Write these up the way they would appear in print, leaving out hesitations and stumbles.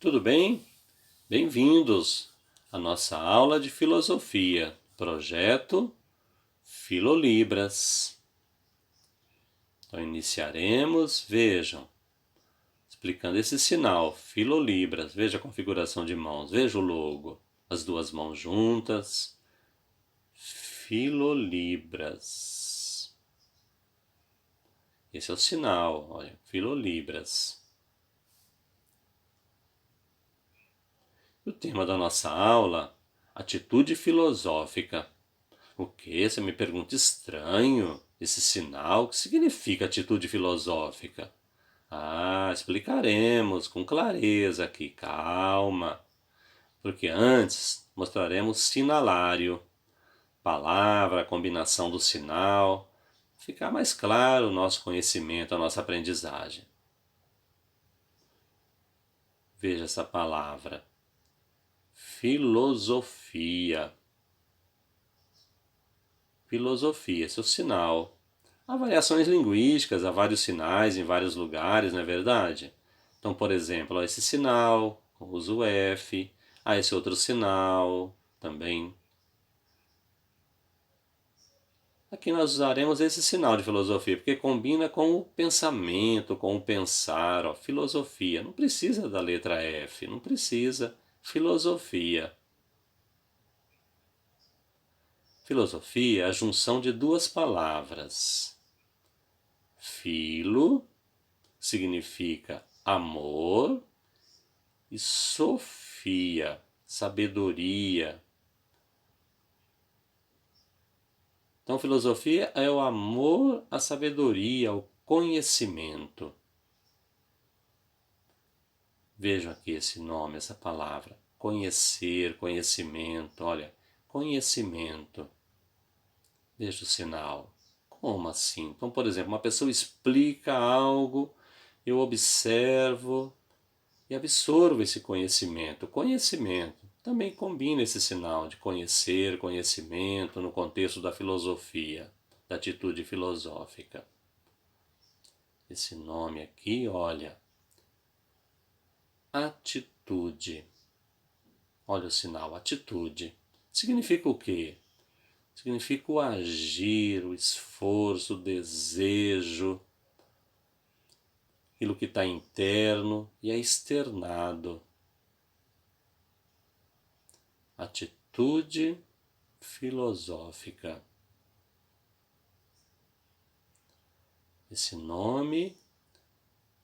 Tudo bem? Bem-vindos à nossa aula de filosofia, projeto Filolibras. Então iniciaremos, vejam, explicando esse sinal, Filolibras. Veja a configuração de mãos, veja o logo, as duas mãos juntas. Filolibras. Esse é o sinal, olha, Filolibras. O tema da nossa aula, atitude filosófica. O que? Você me pergunta estranho? Esse sinal? O que significa atitude filosófica? Explicaremos com clareza aqui, calma. Porque antes mostraremos sinalário, palavra, combinação do sinal, ficar mais claro o nosso conhecimento, a nossa aprendizagem. Veja essa palavra. Filosofia. Filosofia, esse é o sinal. Há variações linguísticas, há vários sinais em vários lugares, não é verdade? Então, por exemplo, esse sinal, uso o F, há esse outro sinal também. Aqui nós usaremos esse sinal de filosofia, porque combina com o pensamento, com o pensar. Ó, filosofia, não precisa da letra F, não precisa. Filosofia. Filosofia é a junção de duas palavras. Filo significa amor e sofia, sabedoria. Então, filosofia é o amor à sabedoria, ao conhecimento. Vejam aqui esse nome, essa palavra. Conhecer, conhecimento. Olha, conhecimento. Veja o sinal. Como assim? Então, por exemplo, uma pessoa explica algo, eu observo e absorvo esse conhecimento. Conhecimento também combina esse sinal de conhecer, conhecimento no contexto da filosofia, da atitude filosófica. Esse nome aqui, olha, atitude. Olha o sinal, atitude. Significa o quê? Significa o agir, o esforço, o desejo, aquilo que está interno e é externado. Atitude filosófica. Esse nome,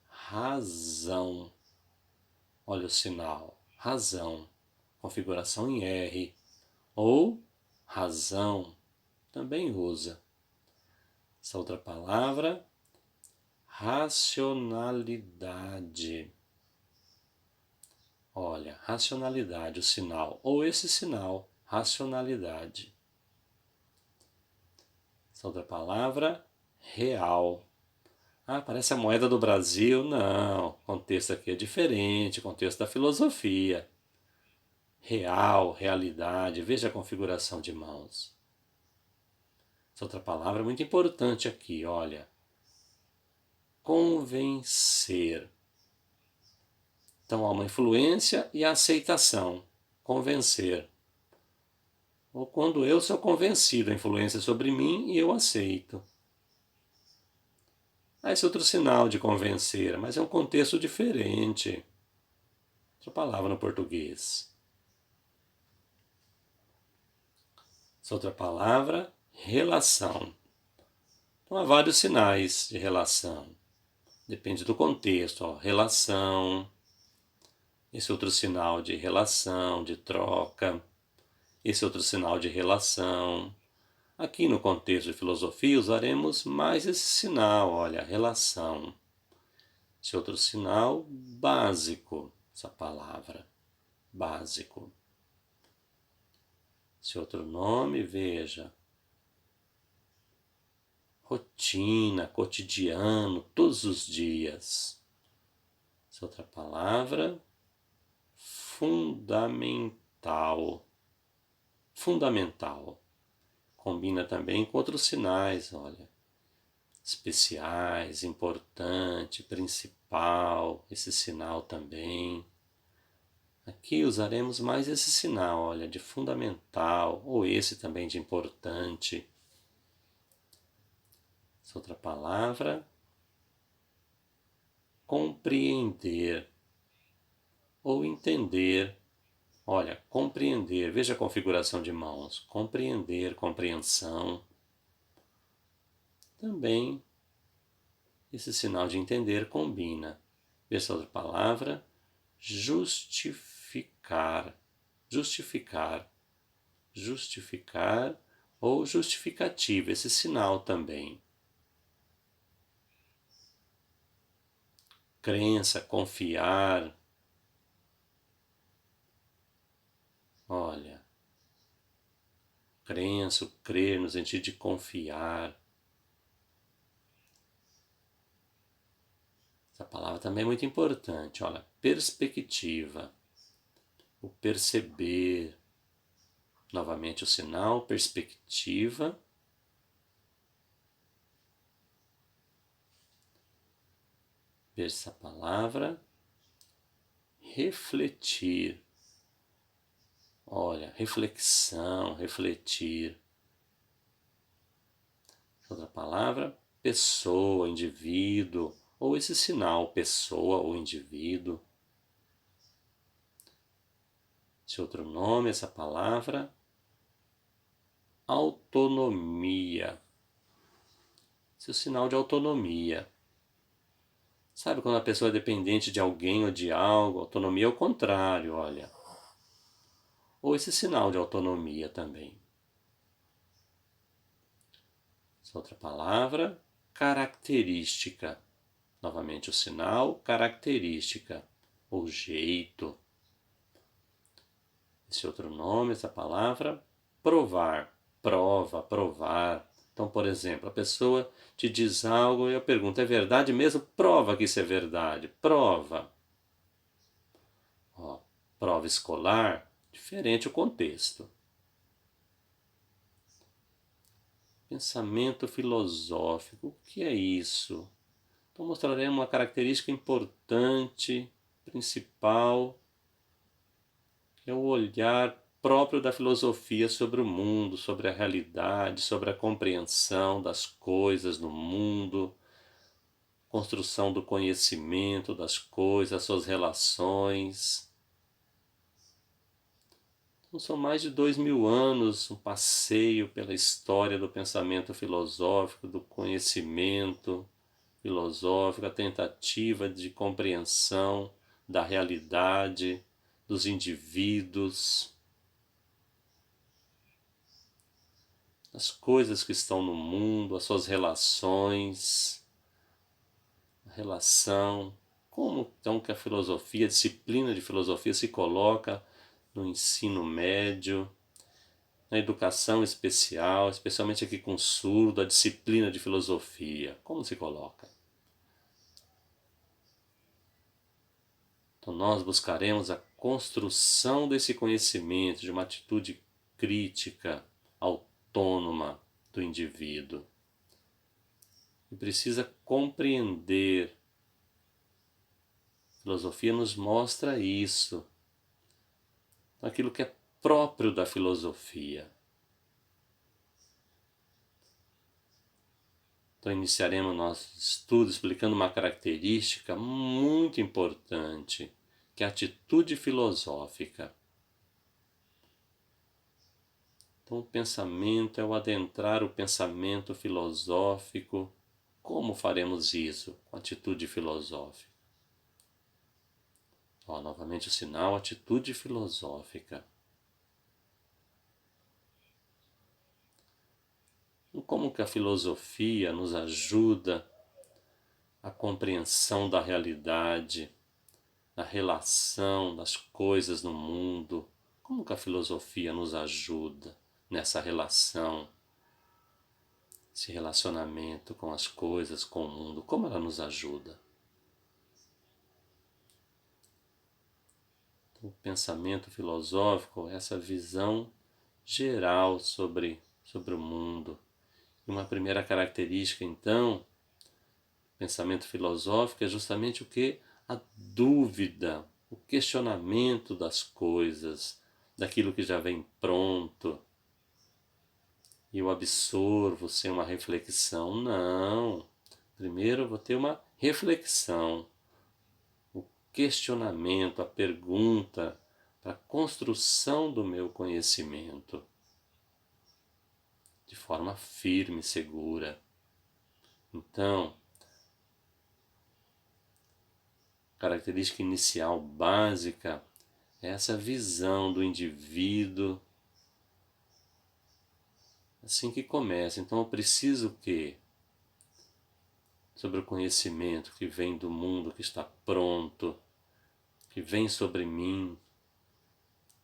razão. Olha o sinal, razão. Configuração em R. Ou razão, também usa. Essa outra palavra, racionalidade. Olha, racionalidade, o sinal, ou esse sinal, racionalidade. Essa outra palavra, real. Parece a moeda do Brasil. Não, o contexto aqui é diferente, o contexto da filosofia. Real, realidade, veja a configuração de mãos. Essa outra palavra é muito importante aqui, olha. Convencer. Então há uma influência e a aceitação. Convencer. Ou quando eu sou convencido, a influência sobre mim e eu aceito. Esse é outro sinal de convencer, mas é um contexto diferente. Outra palavra no português. Essa outra palavra, relação. Então há vários sinais de relação. Depende do contexto. Ó, relação. Esse outro sinal de relação, de troca. Esse outro sinal de relação. Aqui no contexto de filosofia usaremos mais esse sinal, olha, relação. Esse outro sinal, básico, essa palavra, básico. Esse outro nome, veja, rotina, cotidiano, todos os dias. Essa outra palavra, fundamental. Fundamental. Combina também com outros sinais, olha. Especiais, importante, principal, esse sinal também. Aqui usaremos mais esse sinal, olha, de fundamental, ou esse também de importante. Essa outra palavra, compreender ou entender. Olha, compreender, veja a configuração de mãos. Compreender, compreensão. Também esse sinal de entender combina. Veja a outra palavra, justificar. Justificar. Justificar ou justificativa, esse sinal também. Crença, confiar. Olha, crença, crer no sentido de confiar. Essa palavra também é muito importante. Olha, perspectiva, o perceber. Novamente o sinal, perspectiva. Veja essa palavra, refletir. Olha, reflexão, refletir. Outra palavra, pessoa, indivíduo, ou esse sinal, pessoa ou indivíduo. Esse outro nome, essa palavra, autonomia. Esse é o sinal de autonomia. Sabe quando a pessoa é dependente de alguém ou de algo? Autonomia é o contrário, olha. Ou esse sinal de autonomia também. Essa outra palavra, característica. Novamente o sinal, característica, ou jeito. Esse outro nome, essa palavra, provar, prova, provar. Então, por exemplo, a pessoa te diz algo e eu pergunto, é verdade mesmo? Prova que isso é verdade, prova. Ó, prova escolar, diferente o contexto. Pensamento filosófico, o que é isso? Então mostraremos uma característica importante, principal, que é o olhar próprio da filosofia sobre o mundo, sobre a realidade, sobre a compreensão das coisas no mundo, construção do conhecimento das coisas, suas relações. Então, são mais de 2000 anos, um passeio pela história do pensamento filosófico, do conhecimento filosófico, a tentativa de compreensão da realidade, dos indivíduos, as coisas que estão no mundo, as suas relações, a relação, como então que a filosofia, a disciplina de filosofia se coloca no ensino médio, na educação especial, especialmente aqui com surdo, a disciplina de filosofia, como se coloca? Então nós buscaremos a construção desse conhecimento, de uma atitude crítica, autônoma do indivíduo. E precisa compreender. A filosofia nos mostra isso. Aquilo que é próprio da filosofia. Então iniciaremos nosso estudo explicando uma característica muito importante, que é a atitude filosófica. Então o pensamento é o adentrar o pensamento filosófico. Como faremos isso com atitude filosófica? Ó, novamente o sinal, atitude filosófica. Como que a filosofia nos ajuda a compreensão da realidade, a relação das coisas no mundo? Como que a filosofia nos ajuda nessa relação, esse relacionamento com as coisas, com o mundo? Como ela nos ajuda? O pensamento filosófico, essa visão geral sobre o mundo. E uma primeira característica, então, do pensamento filosófico é justamente o que? A dúvida. o questionamento das coisas, daquilo que já vem pronto, e eu absorvo sem uma reflexão. Não. Primeiro eu vou ter uma reflexão, o questionamento, a pergunta, para a construção do meu conhecimento, de forma firme e segura. Então, característica inicial básica é essa visão do indivíduo assim que começa. Então eu preciso que, sobre o conhecimento que vem do mundo, que está pronto, que vem sobre mim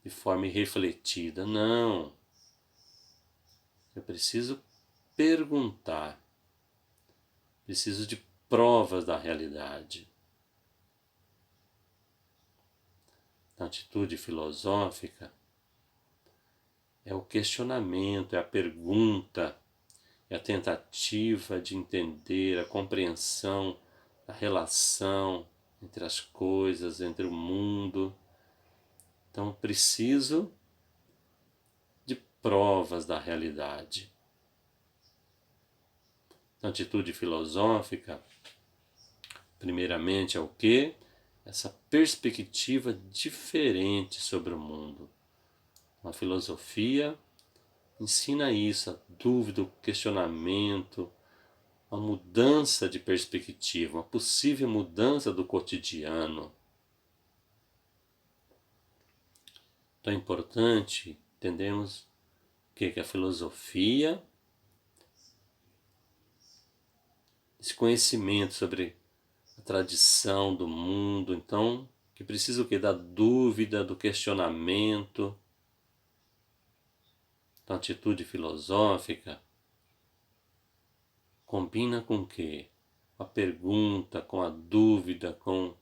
de forma irrefletida. Não. Eu preciso perguntar. Preciso de provas da realidade. A atitude filosófica é o questionamento, é a pergunta, é a tentativa de entender, a compreensão da relação entre as coisas, entre o mundo. Então, preciso de provas da realidade. A atitude filosófica, primeiramente, é o quê? Essa perspectiva diferente sobre o mundo. A filosofia ensina isso, a dúvida, o questionamento, a mudança de perspectiva, uma possível mudança do cotidiano. Então é importante entendermos que a filosofia, esse conhecimento sobre a tradição do mundo, então, que precisa o quê? Da dúvida, do questionamento. Então, a atitude filosófica combina com o quê? A pergunta, com a dúvida, com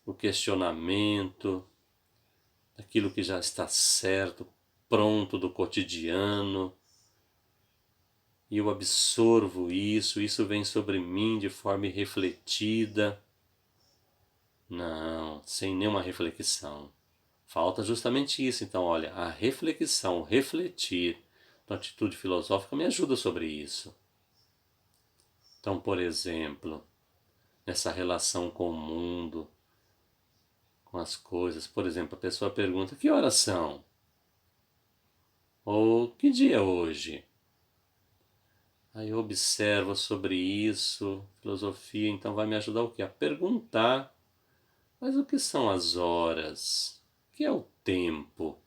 o questionamento, daquilo que já está certo, pronto do cotidiano. E eu absorvo isso vem sobre mim de forma irrefletida. Não, sem nenhuma reflexão. Falta justamente isso. Então, olha, a reflexão, o refletir, a atitude filosófica me ajuda sobre isso. Então, por exemplo, nessa relação com o mundo, com as coisas, por exemplo, a pessoa pergunta: que horas são? Ou que dia é hoje? Aí eu observo sobre isso, filosofia, então vai me ajudar o quê? A perguntar: mas o que são as horas? O que é o tempo?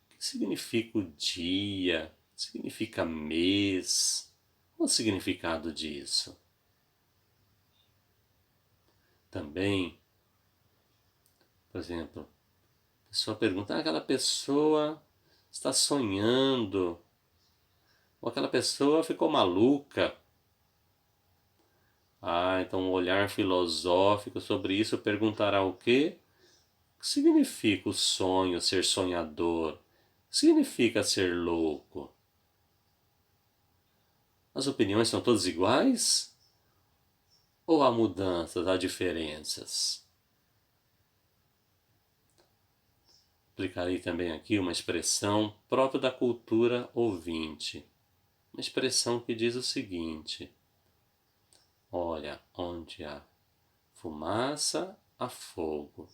O que significa o dia? O que significa mês? Qual o significado disso? Também, por exemplo, a pessoa pergunta: aquela pessoa está sonhando, ou aquela pessoa ficou maluca. Então um olhar filosófico sobre isso perguntará o quê? O que significa o sonho, ser sonhador? O que significa ser louco? As opiniões são todas iguais? Ou há mudanças, há diferenças? Aplicarei também aqui uma expressão própria da cultura ouvinte. Uma expressão que diz o seguinte: olha, onde há fumaça, há fogo.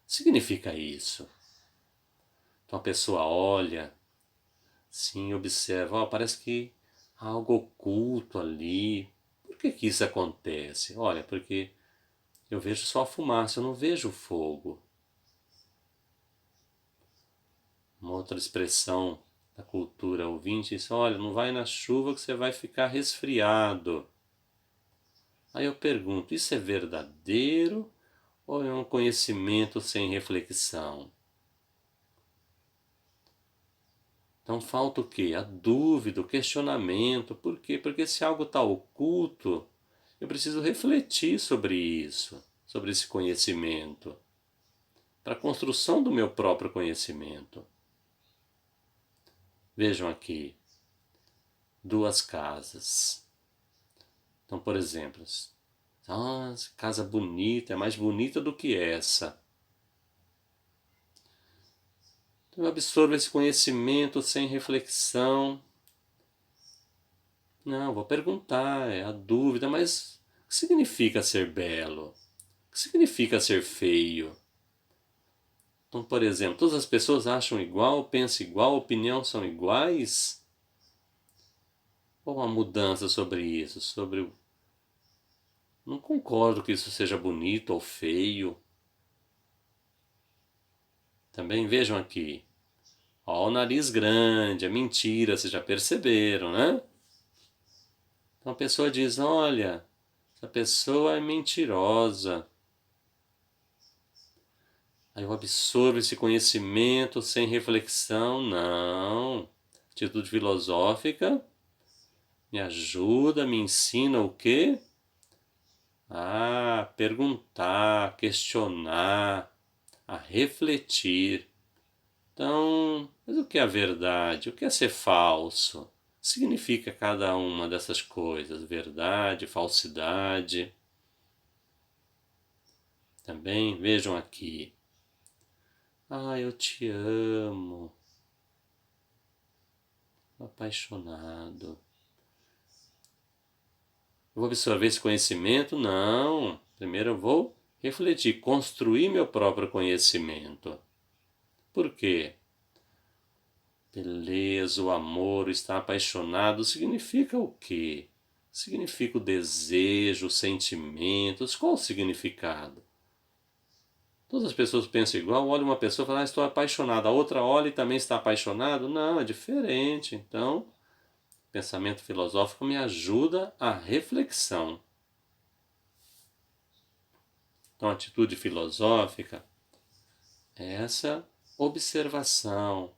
Significa isso. Então a pessoa olha, sim, observa, parece que há algo oculto ali. Por que isso acontece? Olha, porque eu vejo só a fumaça, eu não vejo o fogo. Uma outra expressão da cultura ouvinte diz: olha, não vai na chuva que você vai ficar resfriado. Aí eu pergunto: isso é verdadeiro ou é um conhecimento sem reflexão? Então falta o quê? A dúvida, o questionamento. Por quê? Porque se algo está oculto, eu preciso refletir sobre isso, sobre esse conhecimento, para a construção do meu próprio conhecimento. Vejam aqui, duas casas. Então, por exemplo, Nossa, casa bonita, é mais bonita do que essa. Então eu absorvo esse conhecimento sem reflexão. Não, vou perguntar, é a dúvida, mas o que significa ser belo? O que significa ser feio? Então, por exemplo, todas as pessoas acham igual, pensam igual, opinião são iguais? Ou uma mudança sobre isso? Não concordo que isso seja bonito ou feio. Também vejam aqui. Ó, o nariz grande, é mentira, vocês já perceberam, né? Então a pessoa diz, olha, essa pessoa é mentirosa. Aí eu absorvo esse conhecimento sem reflexão. Não. Atitude filosófica me ajuda, me ensina o quê? A perguntar, questionar, a refletir. Então, mas o que é a verdade? O que é ser falso? Significa cada uma dessas coisas, verdade, falsidade. Também vejam aqui. Ah, eu te amo. Apaixonado. Eu vou absorver esse conhecimento? Não. Primeiro eu vou refletir, construir meu próprio conhecimento. Por quê? Beleza, o amor, o estar apaixonado significa o quê? Significa o desejo, os sentimentos. Qual o significado? Todas as pessoas pensam igual, olha uma pessoa e fala, estou apaixonado. A outra olha e também está apaixonado. Não, é diferente. Então, pensamento filosófico me ajuda à reflexão. Então, a atitude filosófica é essa observação,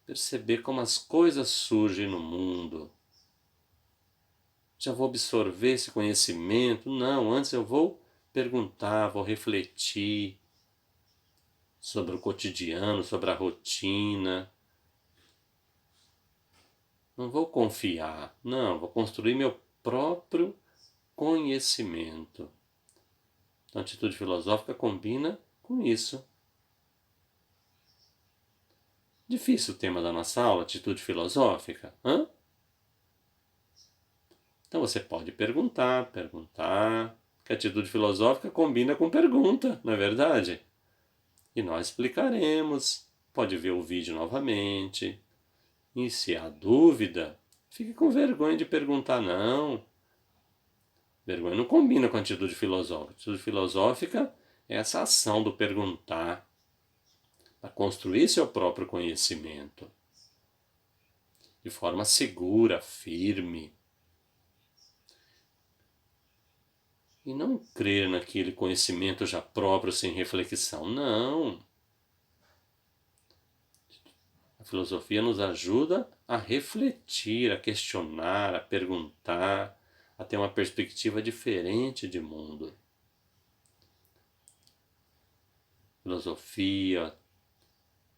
perceber como as coisas surgem no mundo. Já vou absorver esse conhecimento? Não, antes eu vou perguntar, vou refletir sobre o cotidiano, sobre a rotina. Não vou confiar, não, vou construir meu próprio conhecimento. Então, a atitude filosófica combina com isso. Difícil o tema da nossa aula, atitude filosófica? Hã? Então você pode perguntar, que a atitude filosófica combina com pergunta, não é verdade? E nós explicaremos, pode ver o vídeo novamente. E se há dúvida, fique com vergonha de perguntar não. Vergonha não combina com a atitude filosófica. A atitude filosófica é essa ação do perguntar, para construir seu próprio conhecimento, de forma segura, firme. E não crer naquele conhecimento já próprio sem reflexão. Não. A filosofia nos ajuda a refletir, a questionar, a perguntar, a ter uma perspectiva diferente de mundo. Filosofia,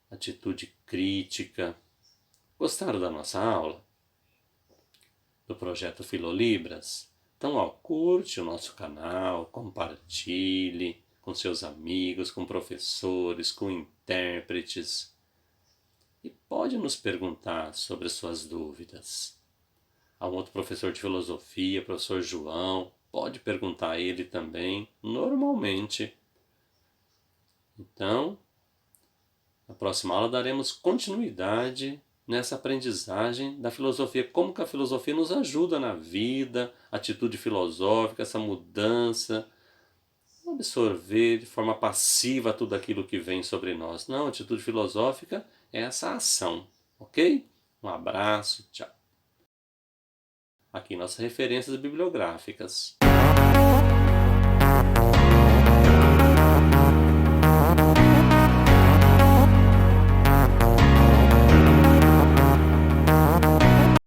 atitude crítica. Gostaram da nossa aula? Do projeto Filolibras? Então, ó, curte o nosso canal, compartilhe com seus amigos, com professores, com intérpretes. E pode nos perguntar sobre as suas dúvidas. Há um outro professor de filosofia, professor João, pode perguntar a ele também, normalmente. Então, na próxima aula daremos continuidade nessa aprendizagem da filosofia, como que a filosofia nos ajuda na vida, atitude filosófica, essa mudança, absorver de forma passiva tudo aquilo que vem sobre nós. Não, atitude filosófica é essa ação, ok? Um abraço, tchau. Aqui nossas referências bibliográficas.